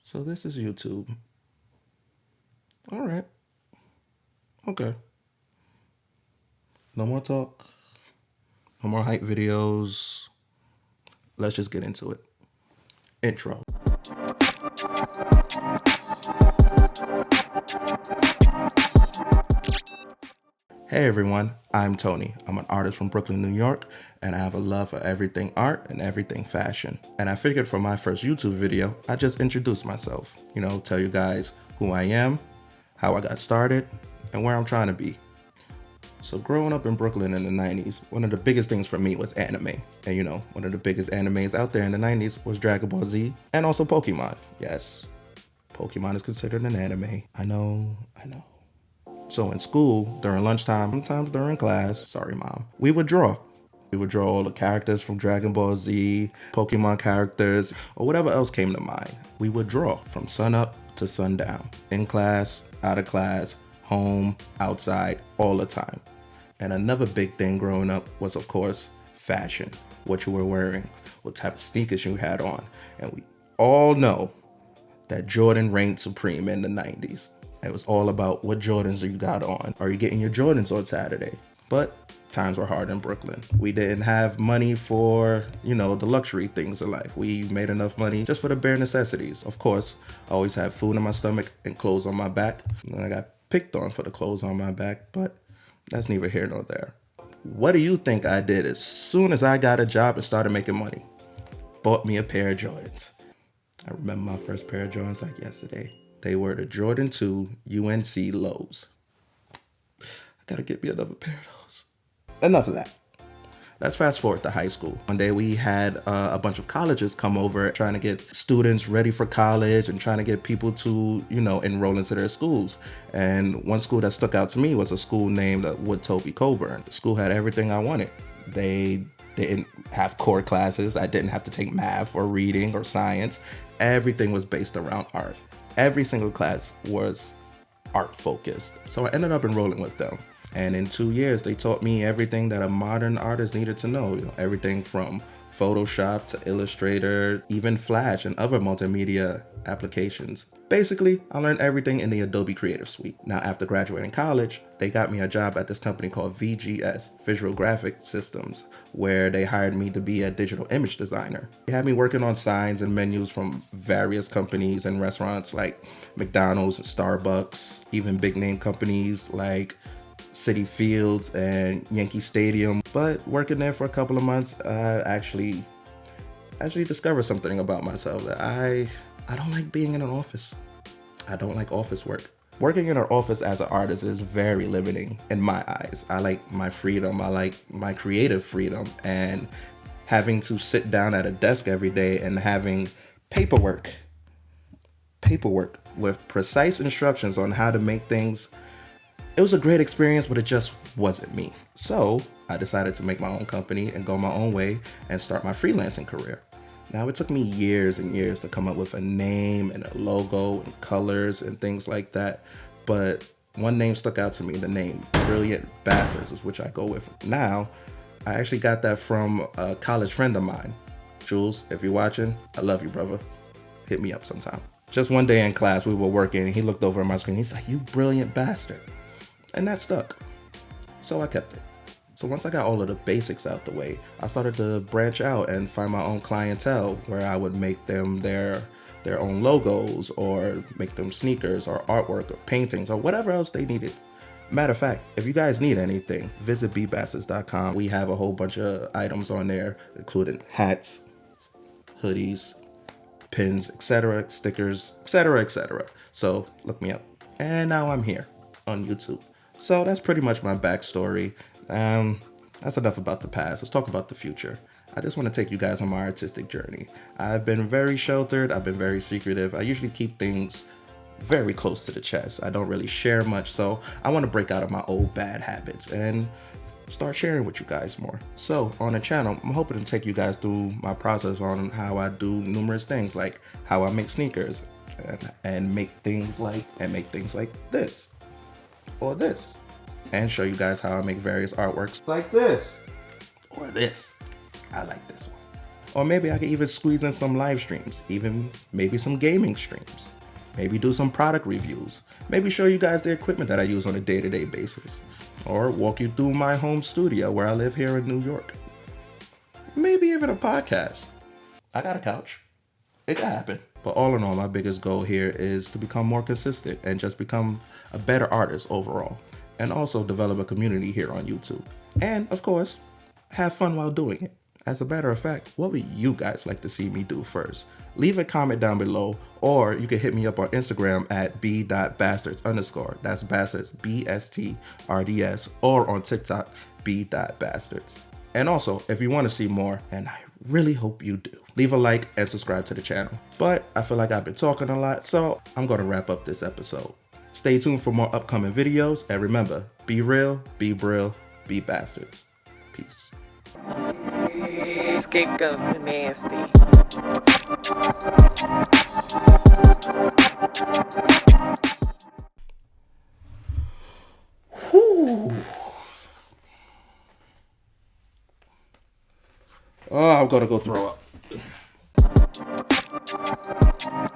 So this is YouTube. All right. Okay. No more talk. No more hype videos. Let's just get into it. Intro. Hey everyone, I'm Tony. I'm an artist from Brooklyn, New York, and I have a love for everything art and everything fashion. And I figured for my first YouTube video, I'd just introduce myself. Tell you guys who I am, how I got started, and where I'm trying to be. So growing up in Brooklyn in the 90s, one of the biggest things for me was anime. And one of the biggest animes out there in the 90s was Dragon Ball Z and also Pokemon. Yes, Pokemon is considered an anime. I know. So in school, during lunchtime, sometimes during class, sorry mom, we would draw. We would draw all the characters from Dragon Ball Z, Pokemon characters, or whatever else came to mind. We would draw from sun up to sundown, in class, out of class, home, outside, all the time. And another big thing growing up was, of course, fashion. What you were wearing, what type of sneakers you had on. And we all know that Jordan reigned supreme in the 90s. It was all about what Jordans you got on. Are you getting your Jordans on Saturday? But times were hard in Brooklyn. We didn't have money for, the luxury things in life. We made enough money just for the bare necessities. Of course, I always had food in my stomach and clothes on my back. And I got picked on for the clothes on my back, but that's neither here nor there. What do you think I did as soon as I got a job and started making money? Bought me a pair of Jordans. I remember my first pair of Jordans like yesterday. They were the Jordan 2 UNC lows. I gotta get me another pair of those. Enough of that. Let's fast forward to high school. One day we had a bunch of colleges come over trying to get students ready for college and trying to get people to, enroll into their schools. And one school that stuck out to me was a school named Wood Toby Coburn. The school had everything I wanted. They didn't have core classes. I didn't have to take math or reading or science. Everything was based around art. Every single class was art focused. So I ended up enrolling with them. And in 2 years, they taught me everything that a modern artist needed to know. Everything from Photoshop to Illustrator, even Flash and other multimedia applications. Basically, I learned everything in the Adobe Creative Suite. Now, after graduating college, they got me a job at this company called VGS, Visual Graphic Systems, where they hired me to be a digital image designer. They had me working on signs and menus from various companies and restaurants like McDonald's and Starbucks, even big name companies like Citi Fields and Yankee Stadium. But working there for a couple of months, I actually discovered something about myself that I don't like being in an office. I don't like office work. Working in an office as an artist is very limiting in my eyes. I like my freedom. I like my creative freedom, and having to sit down at a desk every day and having paperwork with precise instructions on how to make things. It was a great experience, but it just wasn't me. So I decided to make my own company and go my own way and start my freelancing career. Now, it took me years and years to come up with a name and a logo and colors and things like that. But one name stuck out to me, the name B.BstrdsTV, which I go with now. I actually got that from a college friend of mine. Jules, if you're watching, I love you, brother. Hit me up sometime. Just one day in class, we were working and he looked over at my screen. He's like, "You brilliant bastard." And that stuck. So I kept it. So once I got all of the basics out the way, I started to branch out and find my own clientele where I would make them their own logos or make them sneakers or artwork or paintings or whatever else they needed. Matter of fact, if you guys need anything, visit B.BStrdsTV.com. We have a whole bunch of items on there, including hats, hoodies, pins, etc., stickers, etc. So look me up. And now I'm here on YouTube. So that's pretty much my backstory. That's enough about the past. Let's talk about the future. I just want to take you guys on my artistic journey. I've been very sheltered. I've been very secretive. I usually keep things very close to the chest. I don't really share much. So I want to break out of my old bad habits and start sharing with you guys more. So on the channel, I'm hoping to take you guys through my process on how I do numerous things, like how I make sneakers and make things like this or this, and show you guys how I make various artworks like this or this. I like this one. Or maybe I could even squeeze in some live streams, even maybe some gaming streams. Maybe do some product reviews. Maybe show you guys the equipment that I use on a day-to-day basis. Or walk you through my home studio where I live here in New York. Maybe even a podcast. I got a couch. It can happen. But all in all, my biggest goal here is to become more consistent and just become a better artist overall. And also develop a community here on YouTube. And of course, have fun while doing it. As a matter of fact, what would you guys like to see me do first? Leave a comment down below, or you can hit me up on Instagram at B.BSTRDS_. That's Bastards, B.STRDS, or on TikTok, B.BSTRDS. And also, if you want to see more, and I really hope you do, leave a like and subscribe to the channel. But I feel like I've been talking a lot, so I'm going to wrap up this episode. Stay tuned for more upcoming videos, and remember, be real, be brill, be bastards. Peace. Scapegoat nasty. Whew. Oh, I'm gonna go throw up.